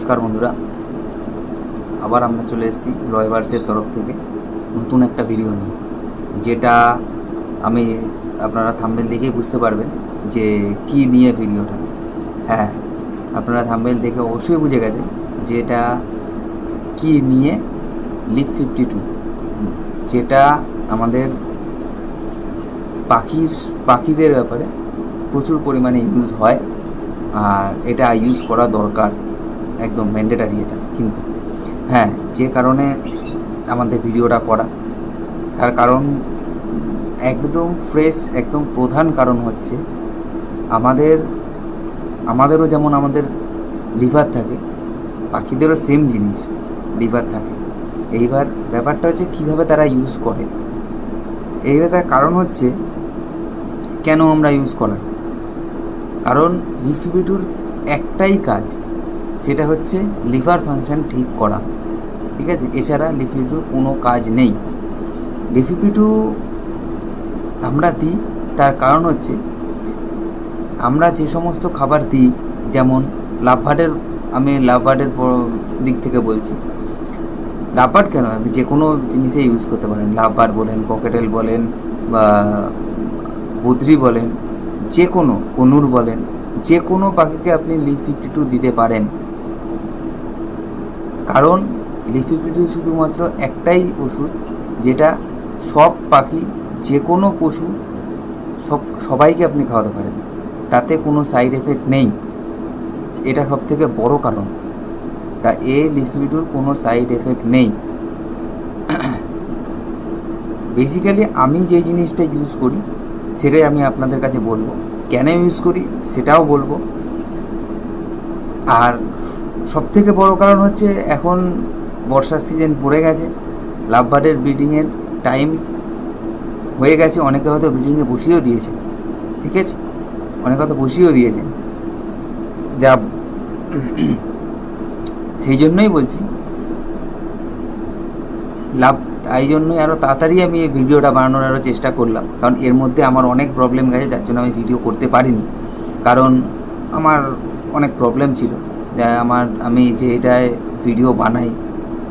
নমস্কার বন্ধুরা, আবার আমরা চলে এসেছি রয়বার্সের তরফ থেকে নতুন একটা ভিডিও নিয়ে, যেটা আমি আপনারা থাম্বনেল দেখেই বুঝতে পারবেন যে কি নিয়ে ভিডিওটা। হ্যাঁ, আপনারা থাম্বনেল দেখে অবশ্যই বুঝে গেছেন যে এটা কি নিয়ে। লিভ 52, যেটা আমাদের পাখিদের ব্যাপারে প্রচুর পরিমাণে ইউজ হয়, আর এটা ইউজ করা দরকার, একদম ম্যান্ডেটারি এটা। কিন্তু হ্যাঁ, যে কারণে আমাদের ভিডিওটা করা, তার কারণ একদম ফ্রেশ, একদম প্রধান কারণ হচ্ছে আমাদেরও যেমন আমাদের লিভার থাকে, পাখিদেরও সেম জিনিস লিভার থাকে। এইবার ব্যাপারটা হচ্ছে কীভাবে তারা ইউজ করে। এইবার তার কারণ হচ্ছে কেন আমরা ইউজ করাই। কারণ লিভ 52 একটাই কাজ, সেটা হচ্ছে লিভার ফাংশন ঠিক করা, ঠিক আছে? এছাড়া লিভ 52 কোনো কাজ নেই। লিভ 52 আমরা দিই, তার কারণ হচ্ছে আমরা যে সমস্ত খাবার দিই, যেমন আমি লাভবার্ডের দিক থেকে বলছি। লাভবার্ড কেন, আপনি যে কোনো জিনিসে ইউজ করতে পারেন। লাভবার্ড বলেন, ককেটেল বলেন, বা বদ্রি বলেন, যে কোনো কনুর বলেন, যে কোনো পাখিকে আপনি লিভ 52 দিতে পারেন। কারণ লিভ 52 শুধুমাত্র একটাই ওষুধ, যেটা সব পাখি, যে কোনো পশু, সবাইকে আপনি খাওয়াতে পারেন, তাতে কোনো সাইড এফেক্ট নেই। এটা সব থেকে বড় কারণ। তা লিভ 52 কোনো সাইড এফেক্ট নেই। বেসিক্যালি আমি যে জিনিসটা ইউজ করি সেটাই আমি আপনাদের কাছে বলবো, কেন ইউজ করি সেটাও বলবো। আর সবথেকে বড় কারণ হচ্ছে এখন বর্ষার সিজন পড়ে গেছে, লাভবার্ডের ব্রিডিংয়ের টাইম হয়ে গেছে। অনেকে হয়তো ব্রিডিংয়ে বসিয়েও দিয়েছে, ঠিক আছে? অনেকে হয়তো বসিয়েও দিয়েছে, যা সেই জন্যই বলছি তাই জন্যই আরও তাড়াতাড়ি আমি এই ভিডিওটা বানানোর আরও চেষ্টা করলাম। কারণ এর মধ্যে আমার অনেক প্রবলেম গেছে, যার জন্য আমি ভিডিও করতে পারিনি। কারণ আমার অনেক প্রবলেম ছিল, যা আমি যে এটায় ভিডিও বানাই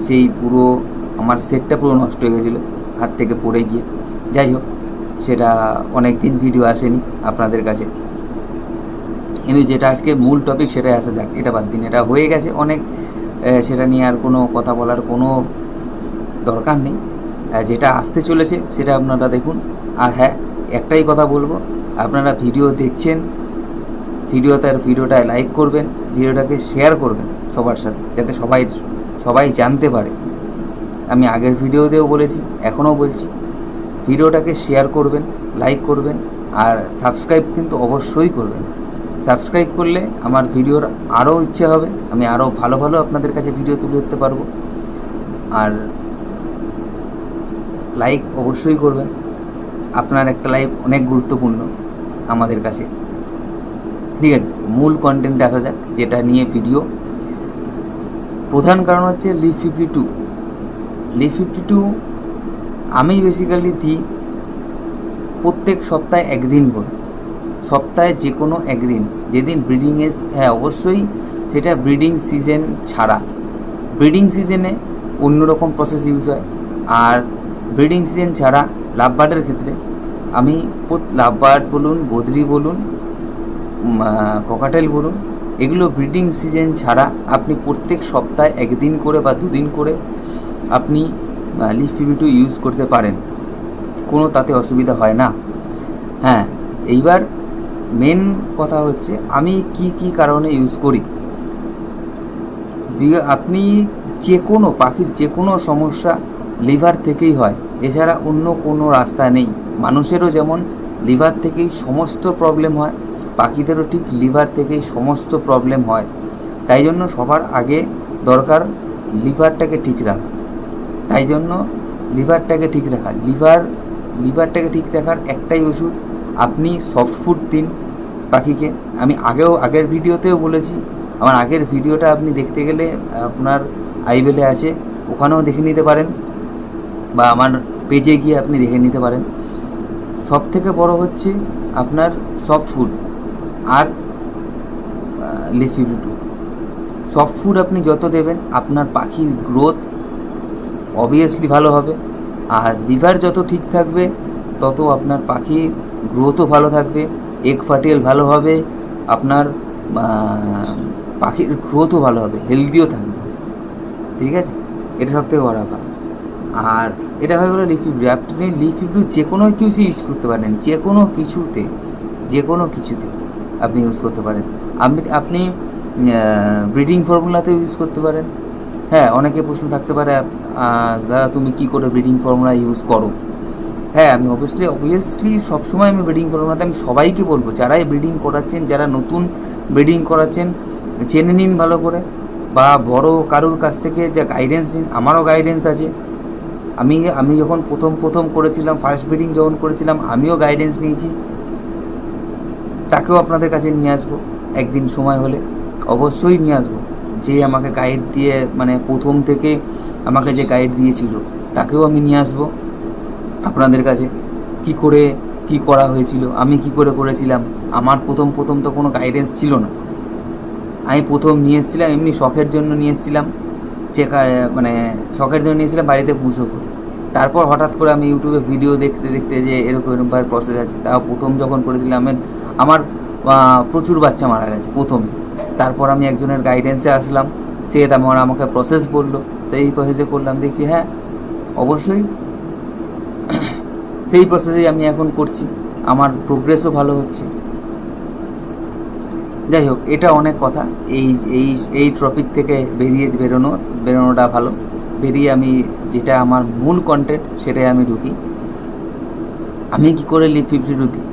সেই পুরো আমার সেটটা পুরো নষ্ট হয়ে গেছিলো হাত থেকে পড়ে গিয়ে। যাই হোক, সেটা অনেক দিন ভিডিও আসেনি আপনাদের কাছে। কিন্তু যেটা আজকে মূল টপিক, সেটাই আসা যাক। এটা বাদ দিন, এটা হয়ে গেছে অনেক, সেটা নিয়ে আর কোনো কথা বলার কোনো দরকার নেই। যেটা আসতে চলেছে সেটা আপনারা দেখুন। আর হ্যাঁ, একটাই কথা বলবো, আপনারা ভিডিও দেখছেন, ভিডিওটায় লাইক করবেন, ভিডিওটাকে শেয়ার করবেন সবার সাথে, যাতে সবাই জানতে পারে। আমি আগের ভিডিওতেও বলেছি, এখনও বলছি, ভিডিওটাকে শেয়ার করবেন, লাইক করবেন, আর সাবস্ক্রাইব কিন্তু অবশ্যই করবেন। সাবস্ক্রাইব করলে আমার ভিডিওর আরও ইচ্ছে হবে, আমি আরও ভালো আপনাদের কাছে ভিডিও তুলে ধরতে পারবো। আর লাইক অবশ্যই করবেন, আপনার একটা লাইক অনেক গুরুত্বপূর্ণ আমাদের কাছে। ঠিক আছে, মূল কন্টেন্টে আসা যাক, যেটা নিয়ে ভিডিও। প্রধান কারণ হচ্ছে লিভ 52। লিভ 52 আমি বেসিক্যালি দিই প্রত্যেক সপ্তাহে একদিন করে, সপ্তাহে যে কোনো একদিন, যেদিন ব্রিডিংয়ে, হ্যাঁ অবশ্যই সেটা ব্রিডিং সিজন ছাড়া। ব্রিডিং সিজনে অন্যরকম প্রসেস ইউজ হয়, আর ব্রিডিং সিজন ছাড়া লাভবার্ডের ক্ষেত্রে আমি লাভবার্ড বলুন, বদ্রি বলুন, ককাটেল বলুন, এগুলো ব্রিডিং সিজন ছাড়া আপনি প্রত্যেক সপ্তাহে একদিন করে বা দুদিন করে আপনি লিভ 52 ইউজ করতে পারেন, কোনো তাতে অসুবিধা হয় না। হ্যাঁ, এইবার মেন কথা হচ্ছে আমি কি কারণে ইউজ করি। আপনি যে কোনো পাখির যে কোনো সমস্যা লিভার থেকেই হয়, এছাড়া অন্য কোনো রাস্তা নেই। মানুষেরও যেমন লিভার থেকেই সমস্ত প্রবলেম হয়, পাখিদেরও ঠিক লিভার থেকেই সমস্ত প্রবলেম হয়। তাই জন্য সবার আগে দরকার লিভারটাকে ঠিক রাখা। তাই জন্য লিভারটাকে ঠিক রাখা, লিভারটাকে ঠিক রাখার একটাই ওষুধ, আপনি সফট ফুড দিন পাখিকে। আমি আগের ভিডিওতেও বলেছি, আমার আগের ভিডিওটা আপনি দেখতে গেলে আপনার আইবেলে আছে, ওখানেও দেখে নিতে পারেন, বা আমার পেজে গিয়ে আপনি দেখে নিতে পারেন। সব থেকে বড় হচ্ছে আপনার সফট ফুড আর লিভ 52। সফট ফুড আপনি যত দেবেন আপনার পাখির গ্রোথ অবভিয়াসলি ভালো হবে, আর লিভার যত ঠিক থাকবে তত আপনার পাখির গ্রোথও ভালো থাকবে, এগ ফার্টিয়েল ভালো হবে, আপনার পাখির গ্রোথও ভালো হবে, হেলদিও থাকবে। ঠিক আছে, এটা সব থেকে বড় ব্যাপার। আর এটা হয়ে গেলো লিফিব্রি। আপনি লিফিব্রি যে কোনো কিছু ইউজ করতে পারেন, যে কোনো কিছুতে আপনি ইউজ করতে পারেন। আপনি ব্রিডিং ফর্মুলাতেও ইউজ করতে পারেন। হ্যাঁ, অনেকে প্রশ্ন থাকতে পারে, দাদা তুমি কি করে ব্রিডিং ফর্মুলা ইউজ করো? হ্যাঁ, আমি অবভিয়াসলি সবসময় আমি ব্রিডিং ফর্মুলাতে আমি সবাইকে বলবো, যারাই ব্রিডিং করাচ্ছেন, যারা নতুন ব্রিডিং করাচ্ছেন, জেনে নিন ভালো করে, বা বড় কারুর কাছ থেকে যা গাইডেন্স নিন। আমারও গাইডেন্স আছে। আমি যখন প্রথম করেছিলাম, ফার্স্ট ব্রিডিং যখন করেছিলাম, আমিও গাইডেন্স নিয়েছি। তাকেও আপনাদের কাছে নিয়ে আসবো একদিন সময় হলে, অবশ্যই নিয়ে আসবো। যে আমাকে গাইড দিয়ে, মানে প্রথম থেকে আমাকে যে গাইড দিয়েছিল, তাকেও আমি নিয়ে আসবো আপনাদের কাছে। কি করা হয়েছিল, আমি কি করে করেছিলাম। আমার প্রথম তো কোনো গাইডেন্স ছিল না। আমি প্রথম নিয়ে এসেছিলাম এমনি শখের জন্য নিয়ে এসেছিলাম, মানে শখের জন্য নিয়েছিলাম বাড়িতে পুষো করে। তারপর হঠাৎ করে আমি ইউটিউবে ভিডিও দেখতে যে এরকমভাবে প্রসেস আছে। তাও প্রথম যখন করেছিলাম আমার প্রচুর বাচ্চা মারা গেছে প্রথমে। তারপর আমি একজনের গাইডেন্সে আসলাম, সে আমাকে প্রসেস বললো, তো এই প্রসেসে করলাম, দেখছি হ্যাঁ অবশ্যই সেই প্রসেসেই আমি এখন করছি, আমার প্রোগ্রেসও ভালো হচ্ছে। যাই হোক, এটা অনেক কথা। এই টপিক থেকে বেরোনোটা ভালো। বেরিয়ে আমি যেটা আমার মূল কন্টেন্ট সেটাই আমি ঢুকি। আমি কি করে লিভ 52 দিই?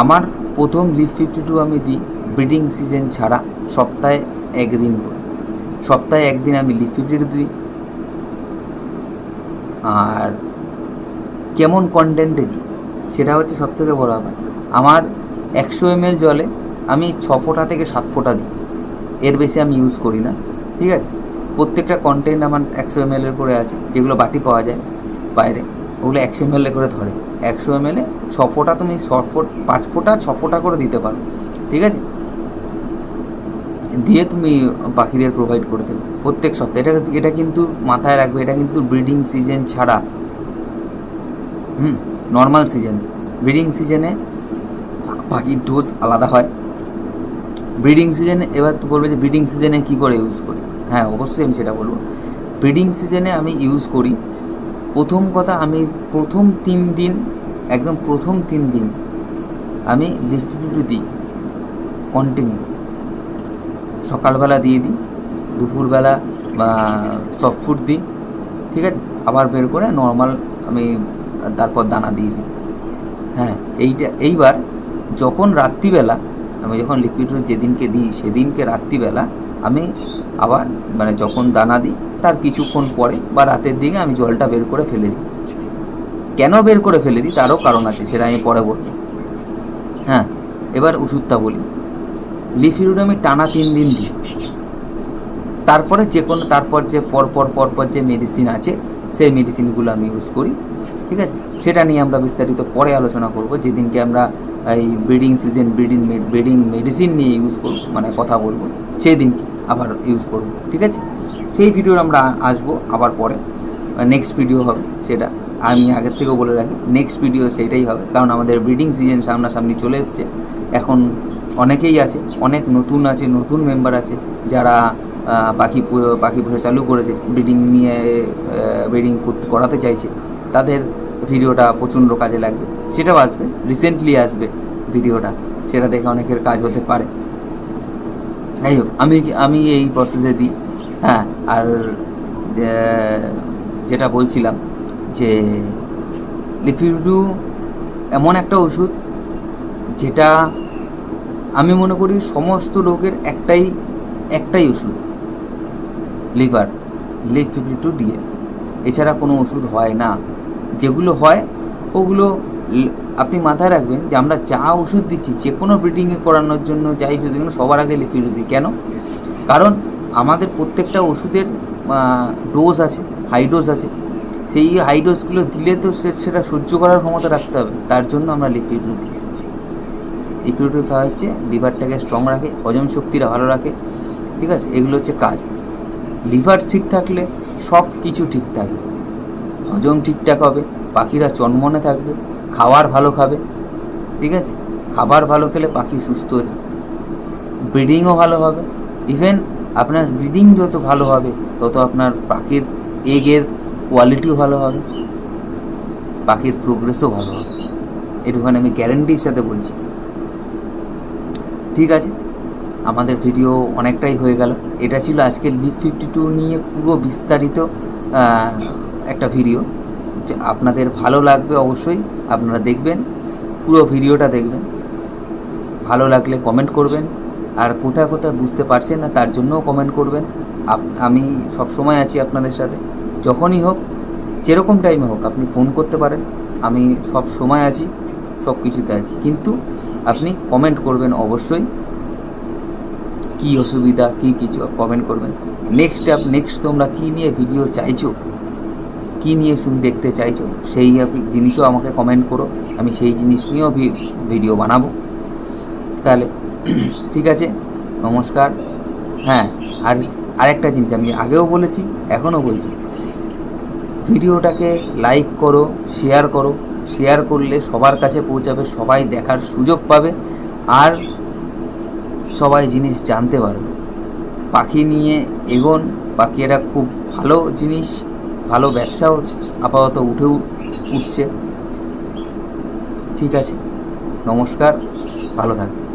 আমার প্রথম লিভ 52 আমি দিই ব্রিডিং সিজন ছাড়া সপ্তাহে একদিন করে। সপ্তাহে একদিন আমি লিভ 52 দিই। আর কেমন কন্টেন্টে দিই সেটা হচ্ছে সবথেকে বড় ব্যাপার। আমার 100 ml জলে আমি 6 ফোঁটা থেকে 7 ফোঁটা দিই, এর বেশি আমি ইউজ করি না। ঠিক আছে, প্রত্যেকটা কন্টেন্ট আমার 100 ml করে আছে, যেগুলো বাটি পাওয়া যায় বাইরে, ওগুলো 100 ml করে ধরে। 100 ml 6 ফোঁটা, তুমি 5 ফোঁটা 6 ফোঁটা করে দিতে পারো। ঠিক আছে, দিয়ে তুমি পাখিদের প্রোভাইড করে দেবে প্রত্যেক সপ্তাহে। এটা কিন্তু মাথায় রাখবে, এটা কিন্তু ব্রিডিং সিজন ছাড়া। নর্মাল সিজনে, ব্রিডিং সিজনে পাখির ডোজ আলাদা হয়। ব্রিডিং সিজনে এবার তো বলবে যে ব্রিডিং সিজনে কী করে ইউজ করি। হ্যাঁ, অবশ্যই আমি সেটা বলবো। ব্রিডিং সিজনে আমি ইউজ করি, প্রথম কথা আমি প্রথম 3 দিন আমি লিভ 52 দিই কন্টিনিউ। সকালবেলা দিয়ে দিই, দুপুরবেলা সফট ফুড দিই। ঠিক আছে, আবার বের করে নর্মাল আমি তারপর দানা দিয়ে দিই। হ্যাঁ, এইবার যখন রাত্রিবেলা আমি যখন লিভ 52 যেদিনকে দিই সেদিনকে রাত্রিবেলা আমি আবার মানে যখন দানা দিই তার কিছুক্ষণ পরে বা রাতের দিকে আমি জলটা বের করে ফেলে দিই। কেন বের করে ফেলে দিই তারও কারণ আছে, সেটা আমি পরে বলবো। হ্যাঁ, এবার ওষুধটা বলি। লিভ 52 আমি টানা 3 দিন দিই। তারপরে তারপর যে পরপর যে মেডিসিন আছে সেই মেডিসিনগুলো আমি ইউজ করি। ঠিক আছে, সেটা নিয়ে আমরা বিস্তারিত পরে আলোচনা করব, যেদিনকে আমরা এই ব্রিডিং সিজন ব্রিডিং মেডিসিন নিয়ে ইউজ করব, মানে কথা বলবো, সেই দিনকে আবার ইউজ করব। ঠিক আছে, সেই ভিডিওর আমরা আসবো আবার পরে, নেক্সট ভিডিও হবে সেটা। আমি আগের থেকেও বলে রাখি, নেক্সট ভিডিও সেইটাই হবে, কারণ আমাদের ব্রিডিং সিজন সামনাসামনি চলে এসছে। এখন অনেকেই আছে, অনেক নতুন মেম্বার আছে যারা পাখি পোষা চালু করেছে, ব্রিডিং করাতে চাইছে, তাদের ভিডিওটা প্রচণ্ড কাজে লাগবে। সেটাও আসবে, রিসেন্টলি আসবে ভিডিওটা, সেটা দেখে অনেকের কাজ হতে পারে। যাই হোক, আমি এই প্রসেসে দিই। হ্যাঁ, আর যেটা বলছিলাম যে লিভ 52 এমন একটা ওষুধ যেটা আমি মনে করি সমস্ত রোগের একটাই ওষুধ, লিভ 52 DS। এছাড়া কোনো ওষুধ হয় না। যেগুলো হয় ওগুলো আপনি মাথায় রাখবেন যে আমরা যা ওষুধ দিচ্ছি, যে কোনো ব্রিডিংয়ে করানোর জন্য যাই ওষুধ দিই সবার আগে লিভ 52 দিই। কেন? কারণ আমাদের প্রত্যেকটা ওষুধের ডোজ আছে, হাই ডোজ আছে। সেই হাই ডোজগুলো দিলে তো সেটা সহ্য করার ক্ষমতা রাখতে হবে, তার জন্য আমরা লিভ 52 দিই। লিভ 52 খাওয়া হচ্ছে লিভারটাকে স্ট্রং রাখে, হজম শক্তিটা ভালো রাখে, ঠিক আছে, এগুলো হচ্ছে কাজ। লিভার ঠিক থাকলে সব কিছু ঠিক থাকবে, হজম ঠিকঠাক হবে, পাখিরা চনমনে থাকবে, খাবার ভালো খাবে। ঠিক আছে, খাবার ভালো খেলে পাখি সুস্থ থাকবে, ব্রিডিংও ভালো হবে। ইভেন আপনার ব্রিডিং যত ভালো হবে তত আপনার পাখির এগের কোয়ালিটিও ভালো হবে, পাখির প্রোগ্রেসও ভালো হবে, এটুখানি আমি গ্যারেন্টির সাথে বলছি। ঠিক আছে, আমাদের ভিডিও অনেকটাই হয়ে গেল। এটা ছিল আজকে লিভ 52 নিয়ে পুরো বিস্তারিত একটা ভিডিও। আপনাদের ভালো লাগবে অবশ্যই, আপনারা দেখবেন, পুরো ভিডিওটা দেখবেন। ভালো লাগলে কমেন্ট করবেন, আর কোথায় কোথায় বুঝতে পারছেন না তার জন্যও কমেন্ট করবেন। আমি সব সময় আছি আপনাদের সাথে, যখনই হোক, যেরকম টাইমে হোক আপনি ফোন করতে পারেন, আমি সব সময় আছি, সব কিছুতে আছি। কিন্তু আপনি কমেন্ট করবেন অবশ্যই, কী অসুবিধা কী কিছু কমেন্ট করবেন। নেক্সট তোমরা কী নিয়ে ভিডিও চাইছো, কী নিয়ে দেখতে চাইছো, সেই জিনিসও আমাকে কমেন্ট করো, আমি সেই জিনিস নিয়েও ভিডিও বানাবো। তাহলে ঠিক আছে, নমস্কার। হ্যাঁ, আরেকটা জিনিস আমি আগেও বলেছি, এখনও বলছি, ভিডিওটাকে লাইক করো, শেয়ার করো। শেয়ার করলে সবার কাছে পৌঁছাবে, সবাই দেখার সুযোগ পাবে, আর সবাই জিনিস জানতে পারবে। পাখি নিয়ে এগোন, পাখি এটা খুব ভালো জিনিস, ভালো ব্যবসাও আপাতত উঠছে। ঠিক আছে, নমস্কার, ভালো থাকবে।